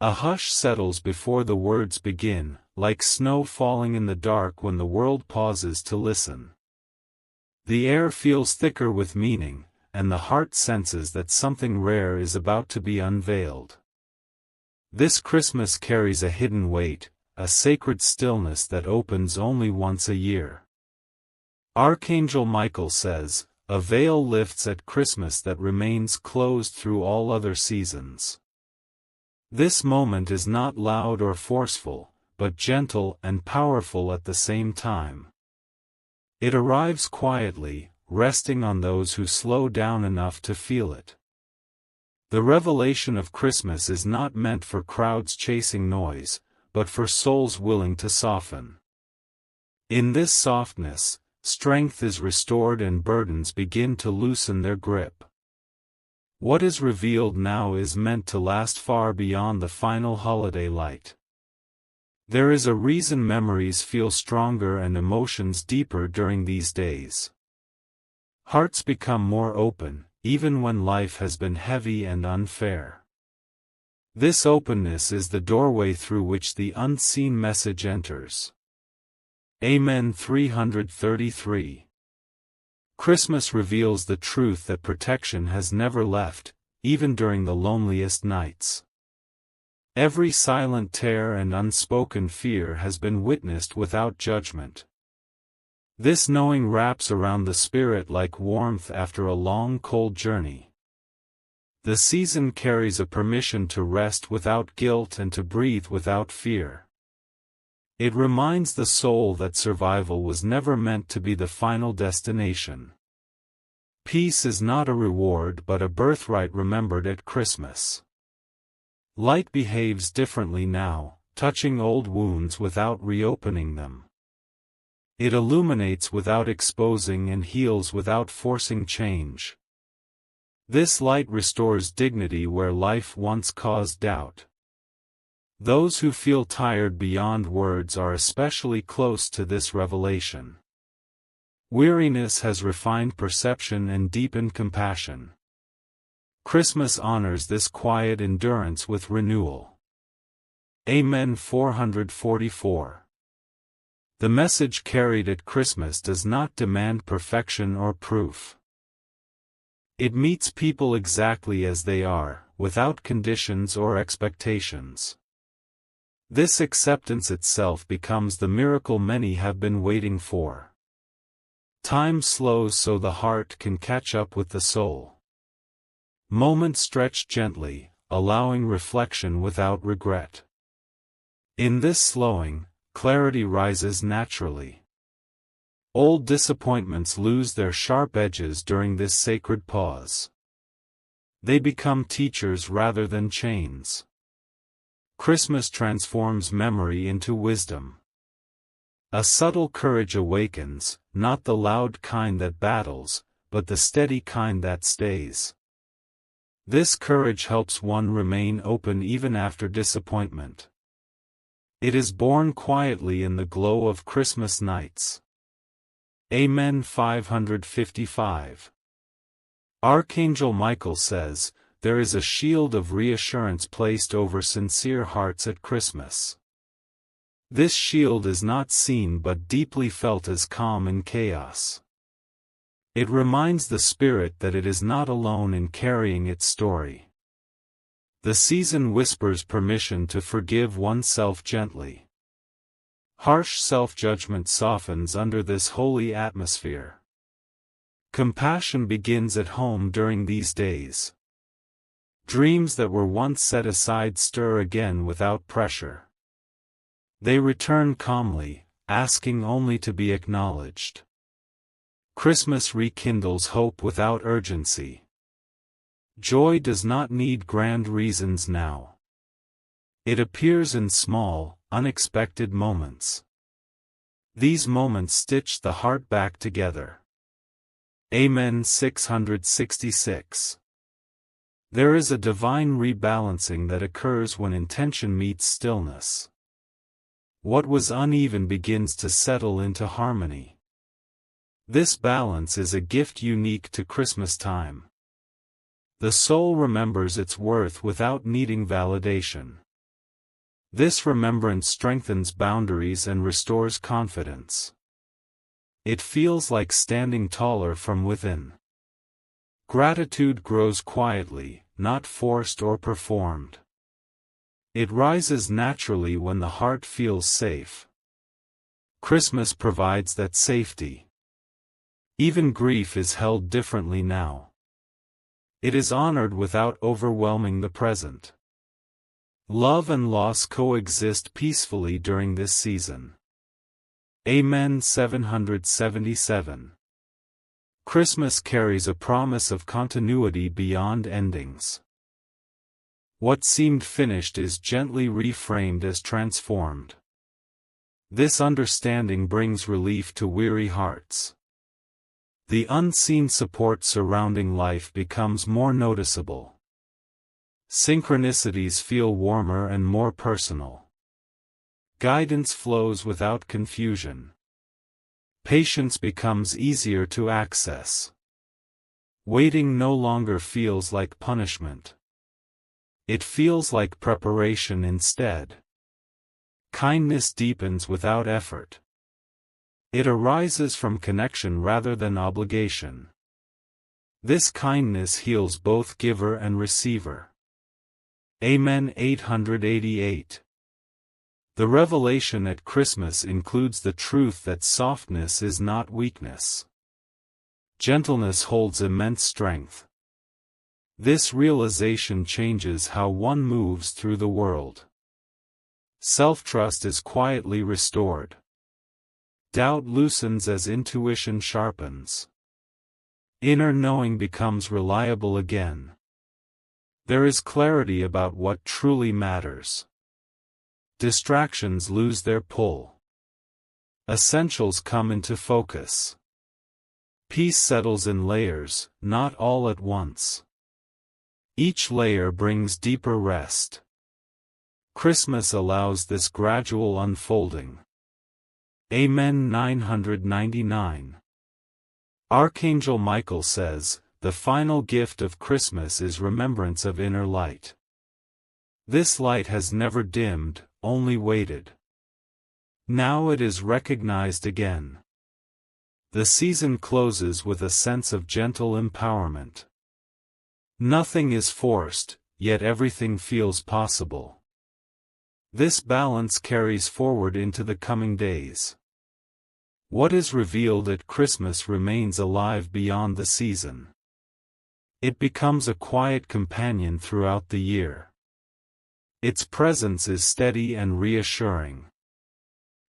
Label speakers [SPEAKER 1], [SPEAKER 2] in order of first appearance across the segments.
[SPEAKER 1] A hush settles before the words begin, like snow falling in the dark when the world pauses to listen. The air feels thicker with meaning, and the heart senses that something rare is about to be unveiled. This Christmas carries a hidden weight, a sacred stillness that opens only once a year. Archangel Michael says, "A veil lifts at Christmas that remains closed through all other seasons." This moment is not loud or forceful, but gentle and powerful at the same time. It arrives quietly, resting on those who slow down enough to feel it. The revelation of Christmas is not meant for crowds chasing noise, but for souls willing to soften. In this softness, strength is restored and burdens begin to loosen their grip. What is revealed now is meant to last far beyond the final holiday light. There is a reason memories feel stronger and emotions deeper during these days. Hearts become more open, even when life has been heavy and unfair. This openness is the doorway through which the unseen message enters. Amen. 333. Christmas reveals the truth that protection has never left, even during the loneliest nights. Every silent tear and unspoken fear has been witnessed without judgment. This knowing wraps around the spirit like warmth after a long cold journey. The season carries a permission to rest without guilt and to breathe without fear. It reminds the soul that survival was never meant to be the final destination. Peace is not a reward but a birthright remembered at Christmas. Light behaves differently now, touching old wounds without reopening them. It illuminates without exposing and heals without forcing change. This light restores dignity where life once caused doubt. Those who feel tired beyond words are especially close to this revelation. Weariness has refined perception and deepened compassion. Christmas honors this quiet endurance with renewal. Amen. 444. The message carried at Christmas does not demand perfection or proof. It meets people exactly as they are, without conditions or expectations. This acceptance itself becomes the miracle many have been waiting for. Time slows so the heart can catch up with the soul. Moments stretch gently, allowing reflection without regret. In this slowing, clarity rises naturally. Old disappointments lose their sharp edges during this sacred pause. They become teachers rather than chains. Christmas transforms memory into wisdom. A subtle courage awakens, not the loud kind that battles, but the steady kind that stays. This courage helps one remain open even after disappointment. It is born quietly in the glow of Christmas nights. Amen. 555. Archangel Michael says, "There is a shield of reassurance placed over sincere hearts at Christmas." This shield is not seen but deeply felt as calm in chaos. It reminds the spirit that it is not alone in carrying its story. The season whispers permission to forgive oneself gently. Harsh self-judgment softens under this holy atmosphere. Compassion begins at home during these days. Dreams that were once set aside stir again without pressure. They return calmly, asking only to be acknowledged. Christmas rekindles hope without urgency. Joy does not need grand reasons now. It appears in small, unexpected moments. These moments stitch the heart back together. Amen. 666. There is a divine rebalancing that occurs when intention meets stillness. What was uneven begins to settle into harmony. This balance is a gift unique to Christmas time. The soul remembers its worth without needing validation. This remembrance strengthens boundaries and restores confidence. It feels like standing taller from within. Gratitude grows quietly, not forced or performed. It rises naturally when the heart feels safe. Christmas provides that safety. Even grief is held differently now. It is honored without overwhelming the present. Love and loss coexist peacefully during this season. Amen. 777. Christmas carries a promise of continuity beyond endings. What seemed finished is gently reframed as transformed. This understanding brings relief to weary hearts. The unseen support surrounding life becomes more noticeable. Synchronicities feel warmer and more personal. Guidance flows without confusion. Patience becomes easier to access. Waiting no longer feels like punishment. It feels like preparation instead. Kindness deepens without effort. It arises from connection rather than obligation. This kindness heals both giver and receiver. Amen. 888. The revelation at Christmas includes the truth that softness is not weakness. Gentleness holds immense strength. This realization changes how one moves through the world. Self-trust is quietly restored. Doubt loosens as intuition sharpens. Inner knowing becomes reliable again. There is clarity about what truly matters. Distractions lose their pull. Essentials come into focus. Peace settles in layers, not all at once. Each layer brings deeper rest. Christmas allows this gradual unfolding. Amen. 999. Archangel Michael says, the final gift of Christmas is remembrance of inner light. This light has never dimmed, only waited. Now it is recognized again. The season closes with a sense of gentle empowerment. Nothing is forced, yet everything feels possible. This balance carries forward into the coming days. What is revealed at Christmas remains alive beyond the season. It becomes a quiet companion throughout the year. Its presence is steady and reassuring.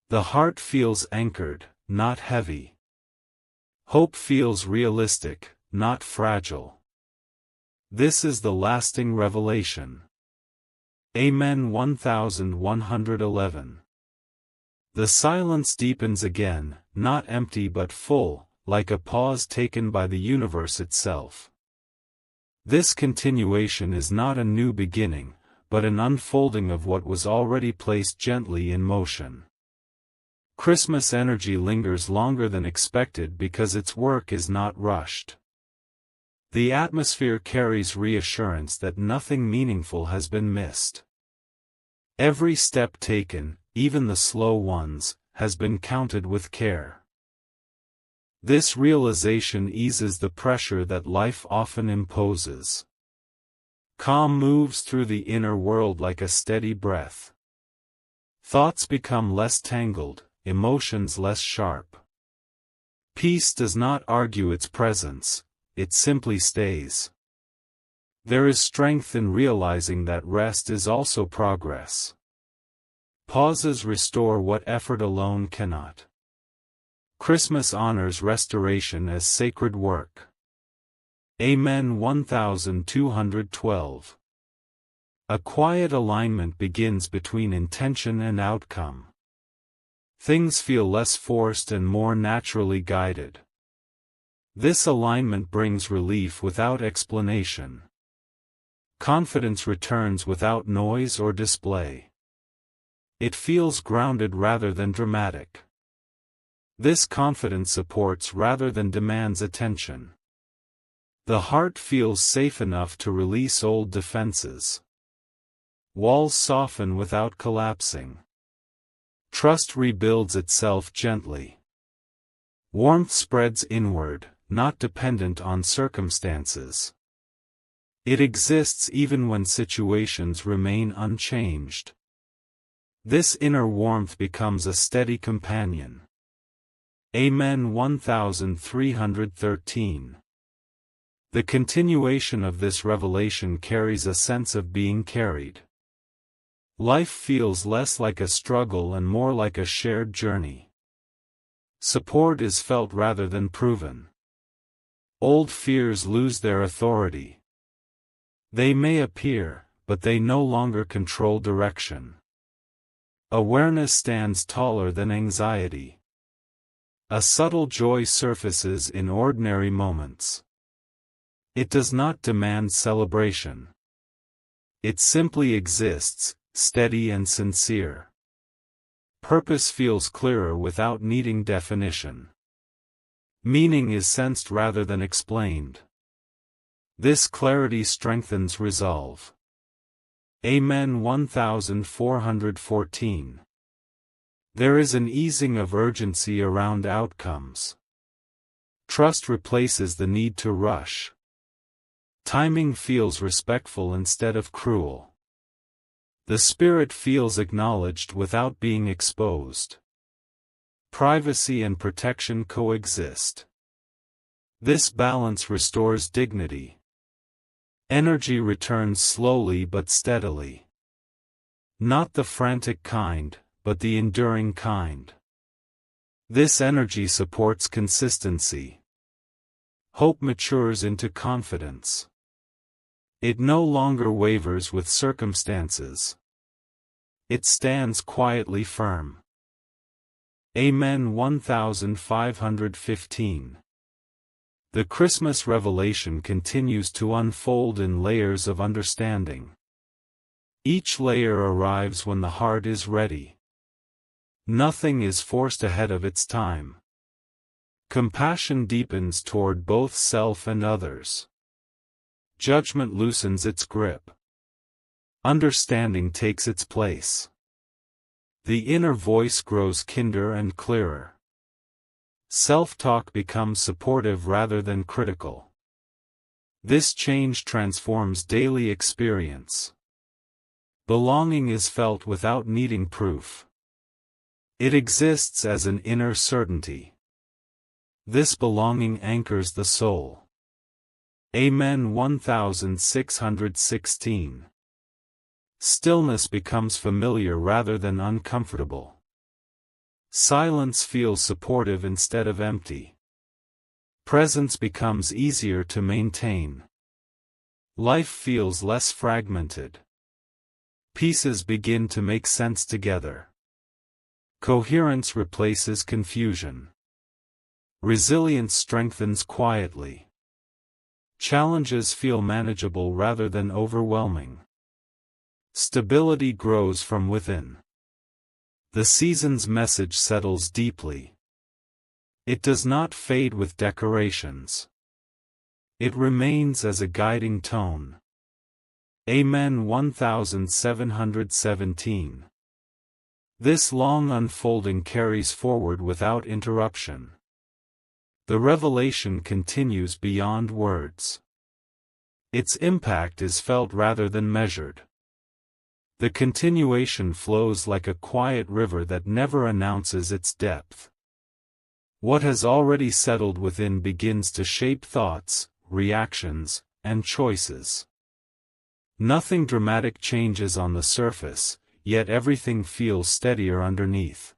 [SPEAKER 1] The heart feels anchored, not heavy. Hope feels realistic, not fragile. This is the lasting revelation. Amen. 1111. The silence deepens again, not empty but full, like a pause taken by the universe itself. This continuation is not a new beginning, but an unfolding of what was already placed gently in motion. Christmas energy lingers longer than expected because its work is not rushed. The atmosphere carries reassurance that nothing meaningful has been missed. Every step taken, even the slow ones, has been counted with care. This realization eases the pressure that life often imposes. Calm moves through the inner world like a steady breath. Thoughts become less tangled, emotions less sharp. Peace does not argue its presence, it simply stays. There is strength in realizing that rest is also progress. Pauses restore what effort alone cannot. Christmas honors restoration as sacred work. Amen. 1212. A quiet alignment begins between intention and outcome. Things feel less forced and more naturally guided. This alignment brings relief without explanation. Confidence returns without noise or display. It feels grounded rather than dramatic. This confidence supports rather than demands attention. The heart feels safe enough to release old defenses. Walls soften without collapsing. Trust rebuilds itself gently. Warmth spreads inward, not dependent on circumstances. It exists even when situations remain unchanged. This inner warmth becomes a steady companion. Amen. 1313. The continuation of this revelation carries a sense of being carried. Life feels less like a struggle and more like a shared journey. Support is felt rather than proven. Old fears lose their authority. They may appear, but they no longer control direction. Awareness stands taller than anxiety. A subtle joy surfaces in ordinary moments. It does not demand celebration. It simply exists, steady and sincere. Purpose feels clearer without needing definition. Meaning is sensed rather than explained. This clarity strengthens resolve. Amen. 1414. There is an easing of urgency around outcomes. Trust replaces the need to rush. Timing feels respectful instead of cruel. The spirit feels acknowledged without being exposed. Privacy and protection coexist. This balance restores dignity. Energy returns slowly but steadily. Not the frantic kind, but the enduring kind. This energy supports consistency. Hope matures into confidence. It no longer wavers with circumstances. It stands quietly firm. Amen. 1515. The Christmas revelation continues to unfold in layers of understanding. Each layer arrives when the heart is ready. Nothing is forced ahead of its time. Compassion deepens toward both self and others. Judgment loosens its grip. Understanding takes its place. The inner voice grows kinder and clearer. Self-talk becomes supportive rather than critical. This change transforms daily experience. Belonging is felt without needing proof. It exists as an inner certainty. This belonging anchors the soul. Amen. 1616. Stillness becomes familiar rather than uncomfortable. Silence feels supportive instead of empty. Presence becomes easier to maintain. Life feels less fragmented. Pieces begin to make sense together. Coherence replaces confusion. Resilience strengthens quietly. Challenges feel manageable rather than overwhelming. Stability grows from within. The season's message settles deeply. It does not fade with decorations. It remains as a guiding tone. Amen. 1717. This long unfolding carries forward without interruption. The revelation continues beyond words. Its impact is felt rather than measured. The continuation flows like a quiet river that never announces its depth. What has already settled within begins to shape thoughts, reactions, and choices. Nothing dramatic changes on the surface, yet everything feels steadier underneath.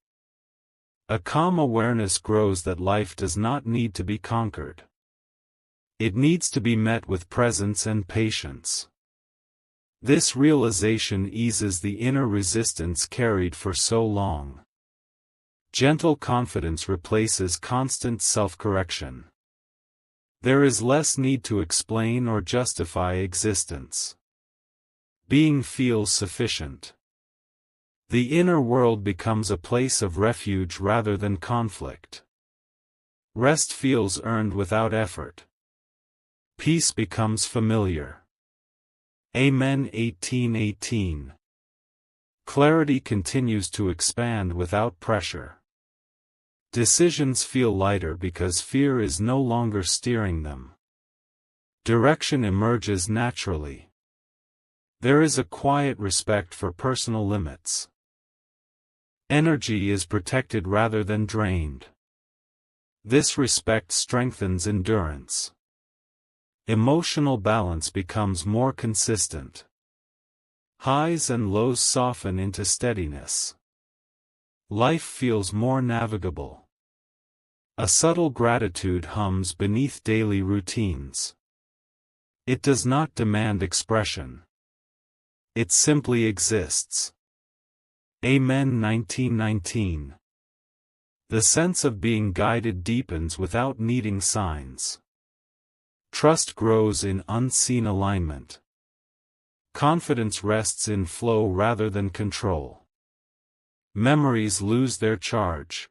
[SPEAKER 1] A calm awareness grows that life does not need to be conquered. It needs to be met with presence and patience. This realization eases the inner resistance carried for so long. Gentle confidence replaces constant self-correction. There is less need to explain or justify existence. Being feels sufficient. The inner world becomes a place of refuge rather than conflict. Rest feels earned without effort. Peace becomes familiar. Amen. 1818. Clarity continues to expand without pressure. Decisions feel lighter because fear is no longer steering them. Direction emerges naturally. There is a quiet respect for personal limits. Energy is protected rather than drained. This respect strengthens endurance. Emotional balance becomes more consistent. Highs and lows soften into steadiness. Life feels more navigable. A subtle gratitude hums beneath daily routines. It does not demand expression. It simply exists. Amen. 1919. The sense of being guided deepens without needing signs. Trust grows in unseen alignment. Confidence rests in flow rather than control. Memories lose their charge.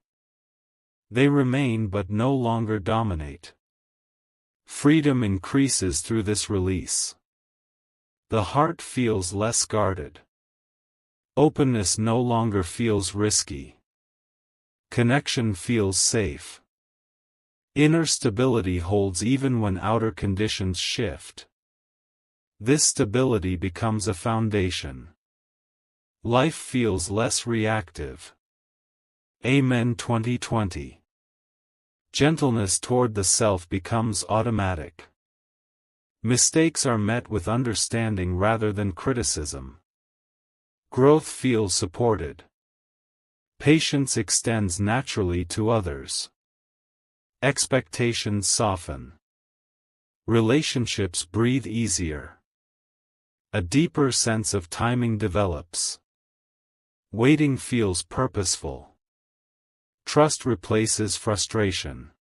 [SPEAKER 1] They remain but no longer dominate. Freedom increases through this release. The heart feels less guarded. Openness no longer feels risky. Connection feels safe. Inner stability holds even when outer conditions shift. This stability becomes a foundation. Life feels less reactive. Amen. 2020. Gentleness toward the self becomes automatic. Mistakes are met with understanding rather than criticism. Growth feels supported. Patience extends naturally to others. Expectations soften. Relationships breathe easier. A deeper sense of timing develops. Waiting feels purposeful. Trust replaces frustration.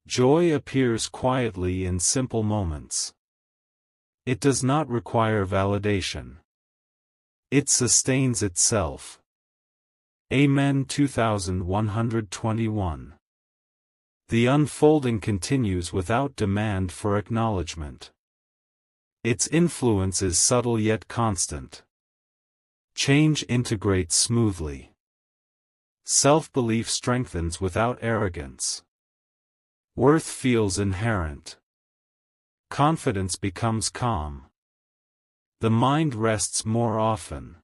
[SPEAKER 1] Joy appears quietly in simple moments. It does not require validation. It sustains itself. Amen. 2121. The unfolding continues without demand for acknowledgement. Its influence is subtle yet constant. Change integrates smoothly. Self-belief strengthens without arrogance. Worth feels inherent. Confidence becomes calm. The mind rests more often.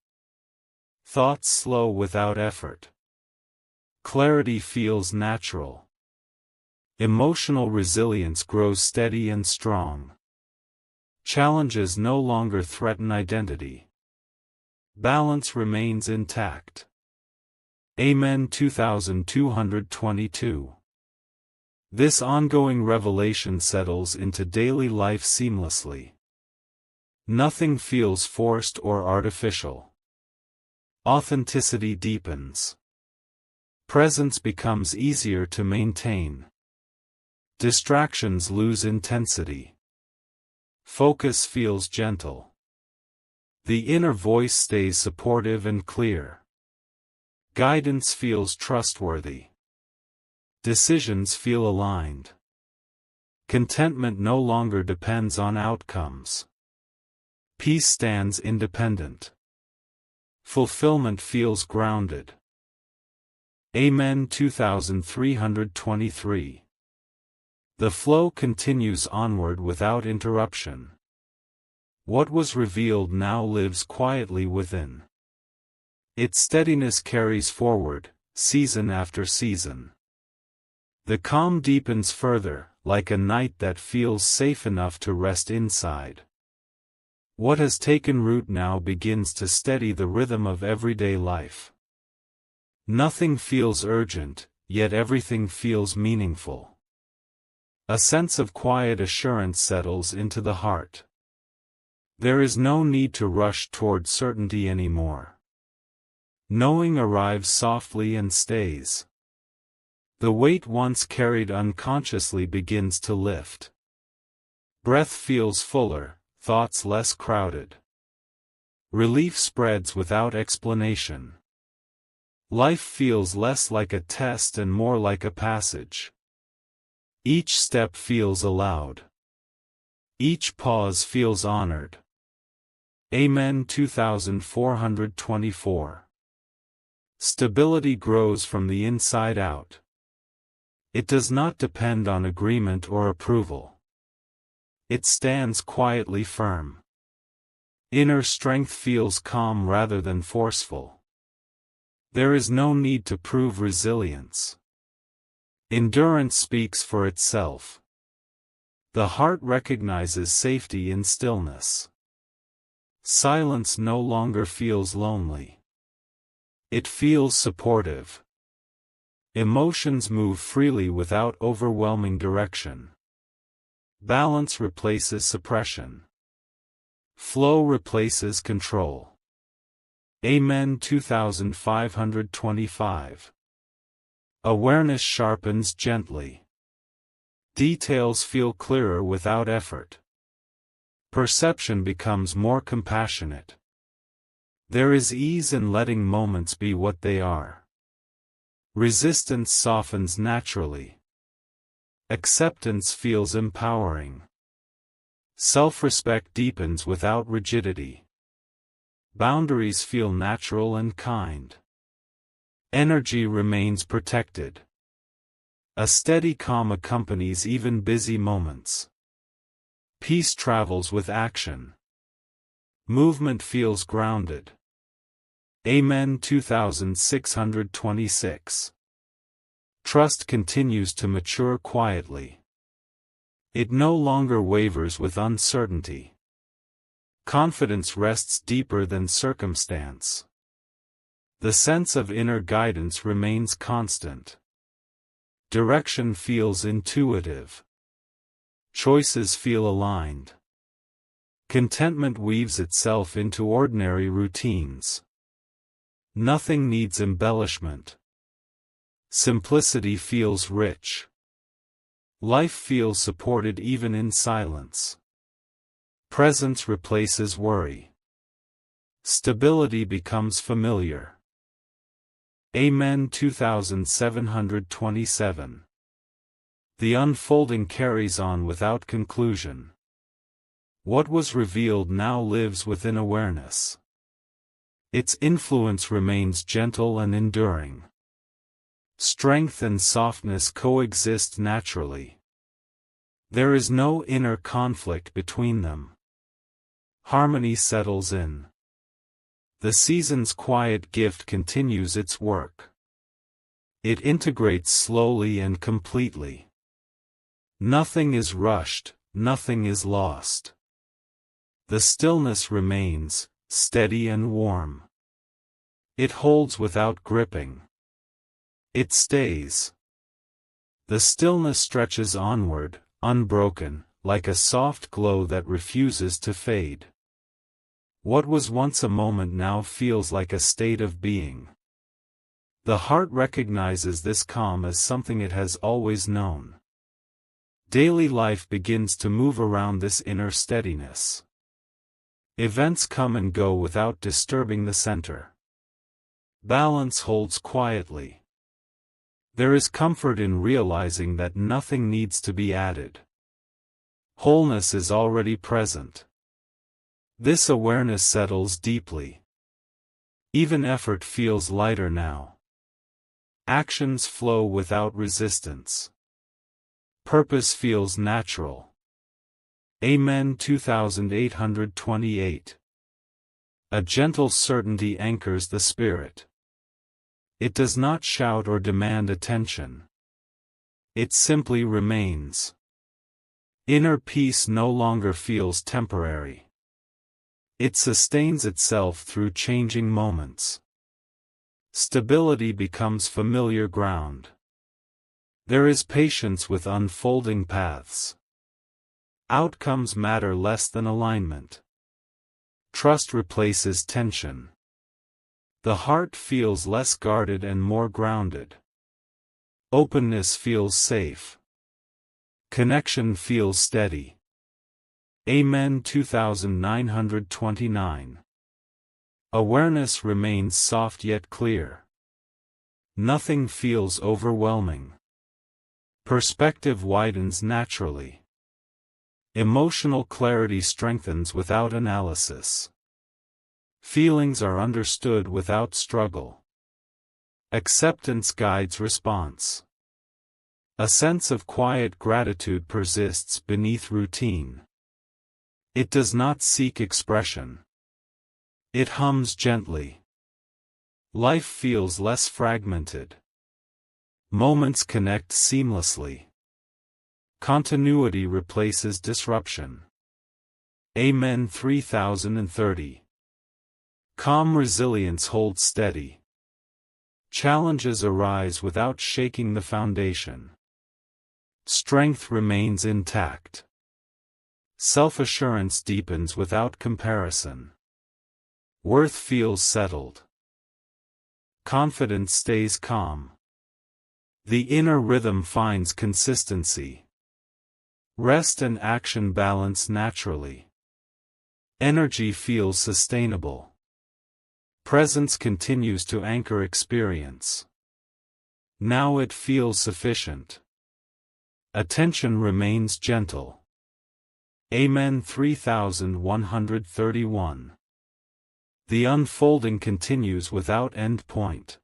[SPEAKER 1] Thoughts slow without effort. Clarity feels natural. Emotional resilience grows steady and strong. Challenges no longer threaten identity. Balance remains intact. Amen. 2222. This ongoing revelation settles into daily life seamlessly. Nothing feels forced or artificial. Authenticity deepens. Presence becomes easier to maintain. Distractions lose intensity. Focus feels gentle. The inner voice stays supportive and clear. Guidance feels trustworthy. Decisions feel aligned. Contentment no longer depends on outcomes. Peace stands independent. Fulfillment feels grounded. Amen. 2323. The flow continues onward without interruption. What was revealed now lives quietly within. Its steadiness carries forward, season after season. The calm deepens further, like a night that feels safe enough to rest inside. What has taken root now begins to steady the rhythm of everyday life. Nothing feels urgent, yet everything feels meaningful. A sense of quiet assurance settles into the heart. There is no need to rush toward certainty anymore. Knowing arrives softly and stays. The weight once carried unconsciously begins to lift. Breath feels fuller, thoughts less crowded. Relief spreads without explanation. Life feels less like a test and more like a passage. Each step feels allowed. Each pause feels honored. Amen. 2424. Stability grows from the inside out. It does not depend on agreement or approval. It stands quietly firm. Inner strength feels calm rather than forceful. There is no need to prove resilience. Endurance speaks for itself. The heart recognizes safety in stillness. Silence no longer feels lonely. It feels supportive. Emotions move freely without overwhelming direction. Balance replaces suppression. Flow replaces control. Amen. 2525. Awareness sharpens gently. Details feel clearer without effort. Perception becomes more compassionate. There is ease in letting moments be what they are. Resistance softens naturally. Acceptance feels empowering. Self-respect deepens without rigidity. Boundaries feel natural and kind. Energy remains protected. A steady calm accompanies even busy moments. Peace travels with action. Movement feels grounded. Amen. 2626. Trust continues to mature quietly. It no longer wavers with uncertainty. Confidence rests deeper than circumstance. The sense of inner guidance remains constant. Direction feels intuitive. Choices feel aligned. Contentment weaves itself into ordinary routines. Nothing needs embellishment. Simplicity feels rich. Life feels supported even in silence. Presence replaces worry. Stability becomes familiar. Amen. 2727. The unfolding carries on without conclusion. What was revealed now lives within awareness. Its influence remains gentle and enduring. Strength and softness coexist naturally. There is no inner conflict between them. Harmony settles in. The season's quiet gift continues its work. It integrates slowly and completely. Nothing is rushed, nothing is lost. The stillness remains, steady and warm. It holds without gripping. It stays. The stillness stretches onward, unbroken, like a soft glow that refuses to fade. What was once a moment now feels like a state of being. The heart recognizes this calm as something it has always known. Daily life begins to move around this inner steadiness. Events come and go without disturbing the center. Balance holds quietly. There is comfort in realizing that nothing needs to be added. Wholeness is already present. This awareness settles deeply. Even effort feels lighter now. Actions flow without resistance. Purpose feels natural. Amen. 2828. A gentle certainty anchors the spirit. It does not shout or demand attention. It simply remains. Inner peace no longer feels temporary. It sustains itself through changing moments. Stability becomes familiar ground. There is patience with unfolding paths. Outcomes matter less than alignment. Trust replaces tension. The heart feels less guarded and more grounded. Openness feels safe. Connection feels steady. Amen. 2929. Awareness remains soft yet clear. Nothing feels overwhelming. Perspective widens naturally. Emotional clarity strengthens without analysis. Feelings are understood without struggle. Acceptance guides response. A sense of quiet gratitude persists beneath routine. It does not seek expression. It hums gently. Life feels less fragmented. Moments connect seamlessly. Continuity replaces disruption. Amen. 3030. Calm resilience holds steady. Challenges arise without shaking the foundation. Strength remains intact. Self-assurance deepens without comparison. Worth feels settled. Confidence stays calm. The inner rhythm finds consistency. Rest and action balance naturally. Energy feels sustainable. Presence continues to anchor experience. Now it feels sufficient. Attention remains gentle. Amen. 3131. The unfolding continues without end point.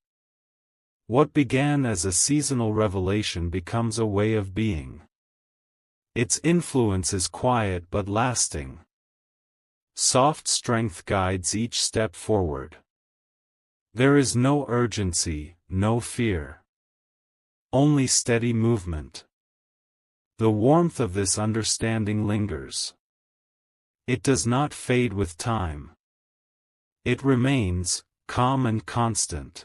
[SPEAKER 1] What began as a seasonal revelation becomes a way of being. Its influence is quiet but lasting. Soft strength guides each step forward. There is no urgency, no fear. Only steady movement. The warmth of this understanding lingers. It does not fade with time. It remains, calm and constant.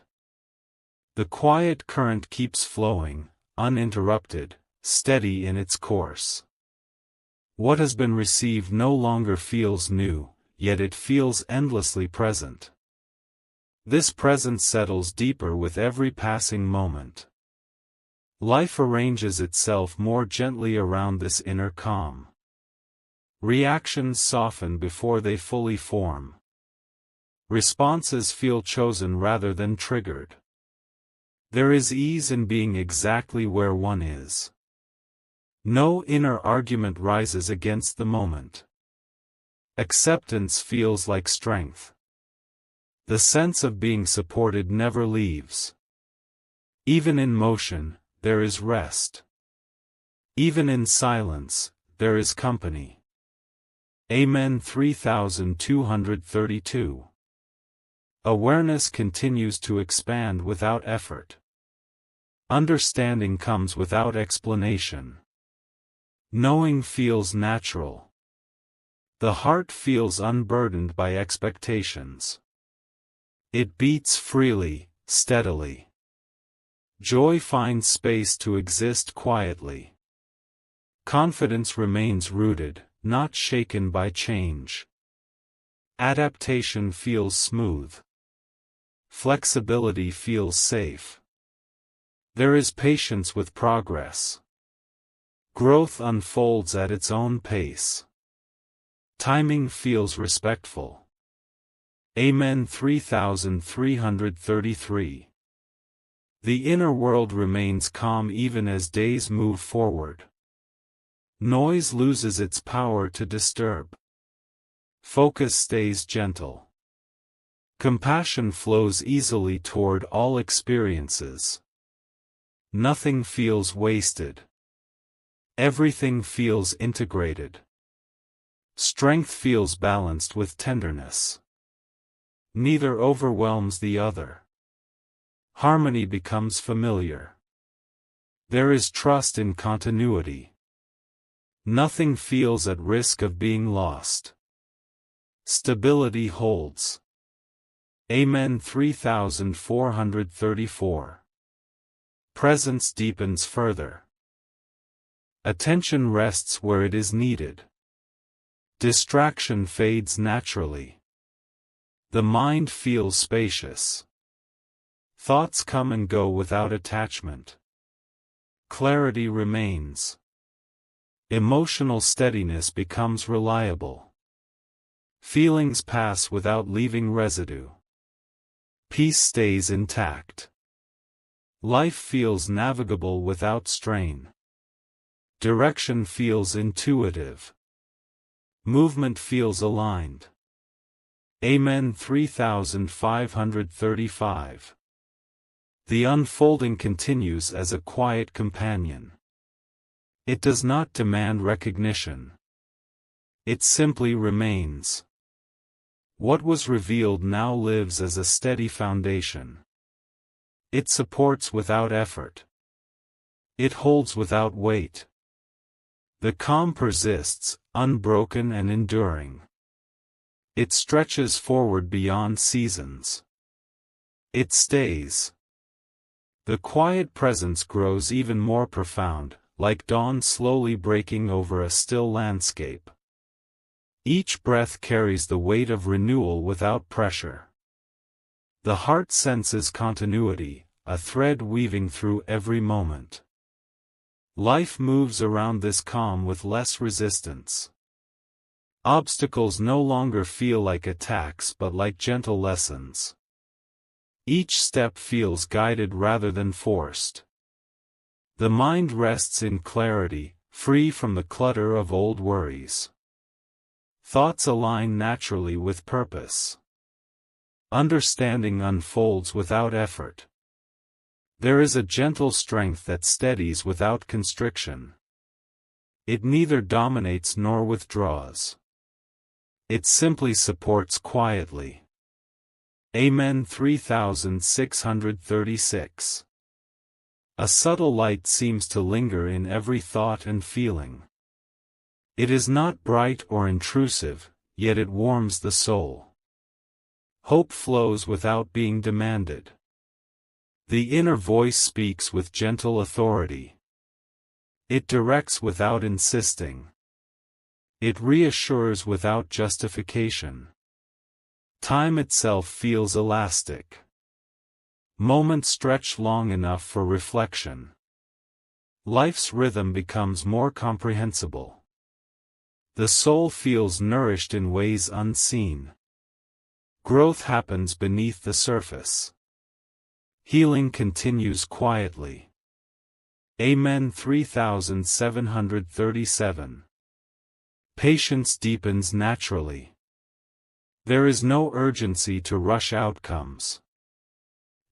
[SPEAKER 1] The quiet current keeps flowing, uninterrupted, steady in its course. What has been received no longer feels new, yet it feels endlessly present. This presence settles deeper with every passing moment. Life arranges itself more gently around this inner calm. Reactions soften before they fully form. Responses feel chosen rather than triggered. There is ease in being exactly where one is. No inner argument rises against the moment. Acceptance feels like strength. The sense of being supported never leaves. Even in motion, there is rest. Even in silence, there is company. Amen. 3232. Awareness continues to expand without effort. Understanding comes without explanation. Knowing feels natural. The heart feels unburdened by expectations. It beats freely, steadily. Joy finds space to exist quietly. Confidence remains rooted, not shaken by change. Adaptation feels smooth. Flexibility feels safe. There is patience with progress. Growth unfolds at its own pace. Timing feels respectful. Amen. 3333. The inner world remains calm even as days move forward. Noise loses its power to disturb. Focus stays gentle. Compassion flows easily toward all experiences. Nothing feels wasted. Everything feels integrated. Strength feels balanced with tenderness. Neither overwhelms the other. Harmony becomes familiar. There is trust in continuity. Nothing feels at risk of being lost. Stability holds. Amen. 3434. Presence deepens further. Attention rests where it is needed. Distraction fades naturally. The mind feels spacious. Thoughts come and go without attachment. Clarity remains. Emotional steadiness becomes reliable. Feelings pass without leaving residue. Peace stays intact. Life feels navigable without strain. Direction feels intuitive. Movement feels aligned. Amen. 3535. The unfolding continues as a quiet companion. It does not demand recognition. It simply remains. What was revealed now lives as a steady foundation. It supports without effort. It holds without weight. The calm persists, unbroken and enduring. It stretches forward beyond seasons. It stays. The quiet presence grows even more profound, like dawn slowly breaking over a still landscape. Each breath carries the weight of renewal without pressure. The heart senses continuity, a thread weaving through every moment. Life moves around this calm with less resistance. Obstacles no longer feel like attacks but like gentle lessons. Each step feels guided rather than forced. The mind rests in clarity, free from the clutter of old worries. Thoughts align naturally with purpose. Understanding unfolds without effort. There is a gentle strength that steadies without constriction. It neither dominates nor withdraws. It simply supports quietly. Amen. 3636. A subtle light seems to linger in every thought and feeling. It is not bright or intrusive, yet it warms the soul. Hope flows without being demanded. The inner voice speaks with gentle authority. It directs without insisting. It reassures without justification. Time itself feels elastic. Moments stretch long enough for reflection. Life's rhythm becomes more comprehensible. The soul feels nourished in ways unseen. Growth happens beneath the surface. Healing continues quietly. Amen. 3737. Patience deepens naturally. There is no urgency to rush outcomes.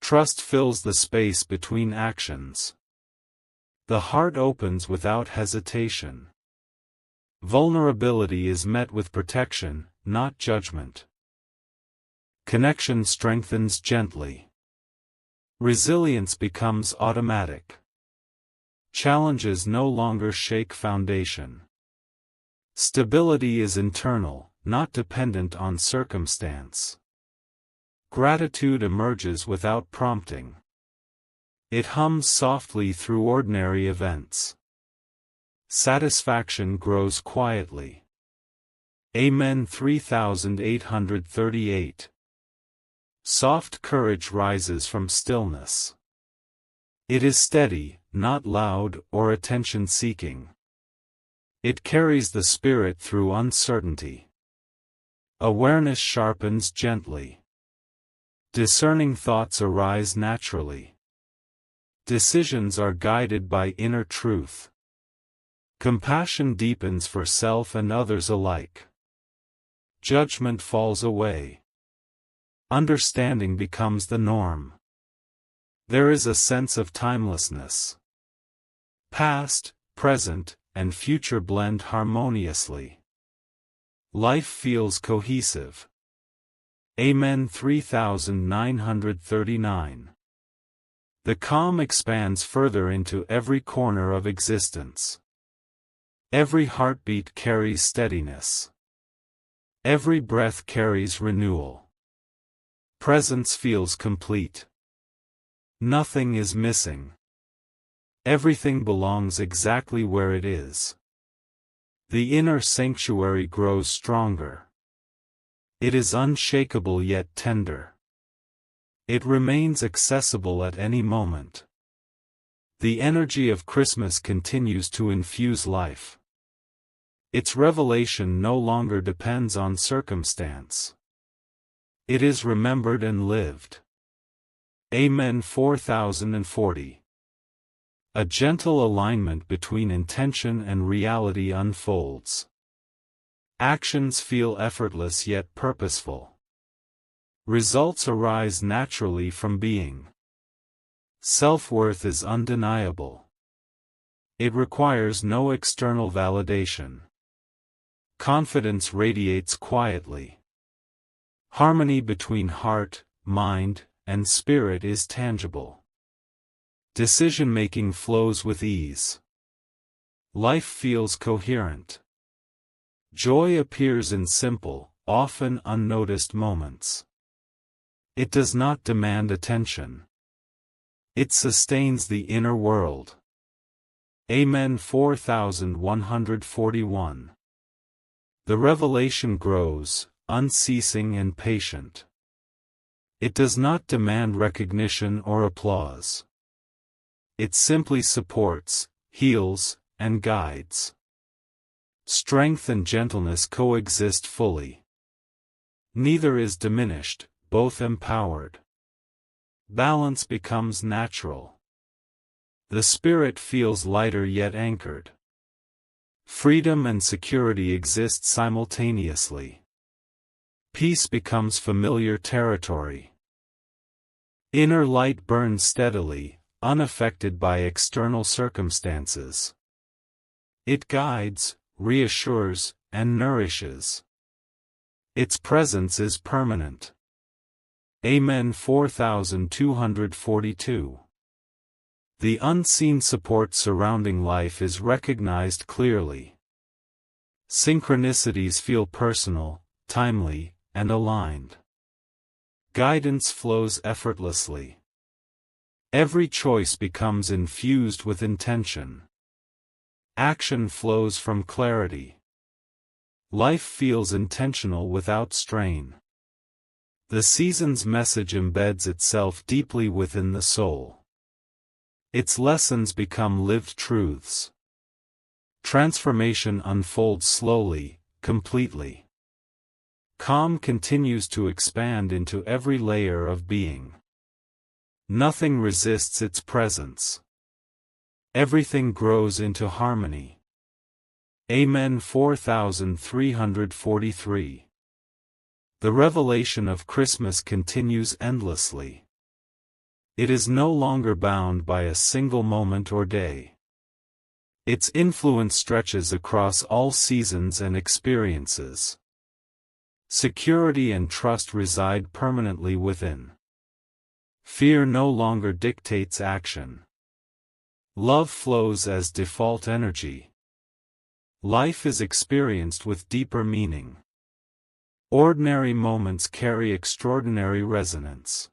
[SPEAKER 1] Trust fills the space between actions. The heart opens without hesitation. Vulnerability is met with protection, not judgment. Connection strengthens gently. Resilience becomes automatic. Challenges no longer shake foundation. Stability is internal, not dependent on circumstance. Gratitude emerges without prompting. It hums softly through ordinary events. Satisfaction grows quietly. Amen. 3838. Soft courage rises from stillness. It is steady, not loud or attention-seeking. It carries the spirit through uncertainty. Awareness sharpens gently. Discerning thoughts arise naturally. Decisions are guided by inner truth. Compassion deepens for self and others alike. Judgment falls away. Understanding becomes the norm. There is a sense of timelessness. Past, present, and future blend harmoniously. Life feels cohesive. Amen. 3939. The calm expands further into every corner of existence. Every heartbeat carries steadiness. Every breath carries renewal. Presence feels complete. Nothing is missing. Everything belongs exactly where it is. The inner sanctuary grows stronger. It is unshakable yet tender. It remains accessible at any moment. The energy of Christmas continues to infuse life. Its revelation no longer depends on circumstance. It is remembered and lived. Amen. 4040. A gentle alignment between intention and reality unfolds. Actions feel effortless yet purposeful. Results arise naturally from being. Self-worth is undeniable. It requires no external validation. Confidence radiates quietly. Harmony between heart, mind, and spirit is tangible. Decision-making flows with ease. Life feels coherent. Joy appears in simple, often unnoticed moments. It does not demand attention. It sustains the inner world. Amen. 4141. The revelation grows, unceasing and patient. It does not demand recognition or applause. It simply supports, heals, and guides. Strength and gentleness coexist fully. Neither is diminished, both empowered. Balance becomes natural. The spirit feels lighter yet anchored. Freedom and security exist simultaneously. Peace becomes familiar territory. Inner light burns steadily, unaffected by external circumstances. It guides, reassures, and nourishes. Its presence is permanent. Amen. 4242. The unseen support surrounding life is recognized clearly. Synchronicities feel personal, timely, and aligned. Guidance flows effortlessly. Every choice becomes infused with intention. Action flows from clarity. Life feels intentional without strain. The season's message embeds itself deeply within the soul. Its lessons become lived truths. Transformation unfolds slowly, completely. Calm continues to expand into every layer of being. Nothing resists its presence. Everything grows into harmony. Amen. 4343. The revelation of Christmas continues endlessly. It is no longer bound by a single moment or day. Its influence stretches across all seasons and experiences. Security and trust reside permanently within. Fear no longer dictates action. Love flows as default energy. Life is experienced with deeper meaning. Ordinary moments carry extraordinary resonance.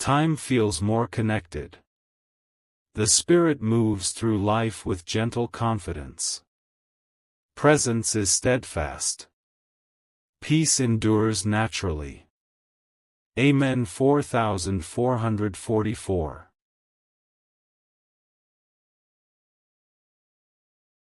[SPEAKER 1] Time feels more connected. The spirit moves through life with gentle confidence. Presence is steadfast. Peace endures naturally. Amen. 4444.